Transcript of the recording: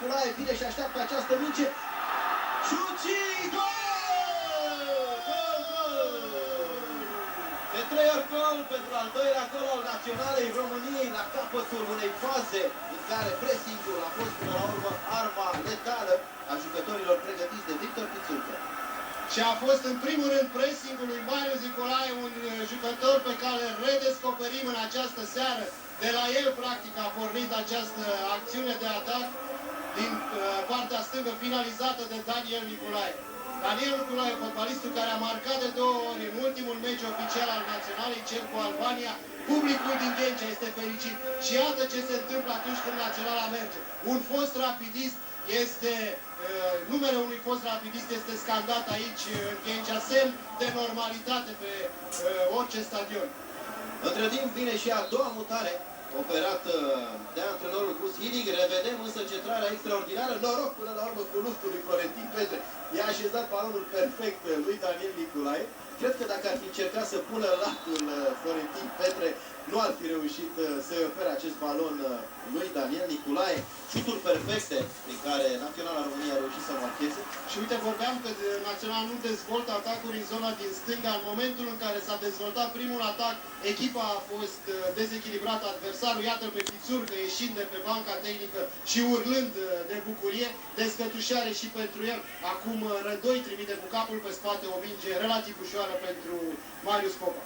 Nicolae vine și așteaptă această minge. Ciuci! Gol! Gol, gol! De 3 ori gol pentru al doilea gol al Naționalei României la capătul unei faze în care pressing-ul a fost până la urmă arma letală a jucătorilor pregătiți de Victor Pițurcă. Și a fost în primul rând pressing-ul lui Marius Nicolae, un jucător pe care îl redescoperim în această seară. De la el, practic, a pornit această acțiune de atac din partea stângă, finalizată de Daniel Nicolae. Daniel Nicolae, fotbalistul care a marcat de 2 ori în ultimul meci oficial al Naționalei, cel cu Albania. Publicul din Ghencea este fericit și iată ce se întâmplă atunci când Naționala merge. Un fost rapidist este, numele unui fost rapidist este scandat aici în Ghencea, semn de normalitate pe orice stadion. Între timp vine și a doua mutare operată de antrenorul Gus Hiddink. Revedem însă centrarea extraordinară. Noroc până la urmă cu luftul lui Florentin Petre. I-a așezat balonul perfect lui Daniel Nicolae. Cred că dacă ar fi încercat să pună latul Florentin Petre, nu ar fi reușit să-i ofere acest balon lui Daniel Nicolae. Șuturi perfecte prin care Naționala României a reușit să marcheze. Și uite, vorbeam că Național nu dezvoltă atacuri în zona din stânga. În momentul în care s-a dezvoltat primul atac, echipa a fost dezechilibrată, adversarul, iată pe Pițurcă ieșind de pe banca tehnică și urlând de bucurie, descătușare și pentru el. Acum Rădoi trimite cu capul pe spate o minge relativ ușoară pentru Marius Popa.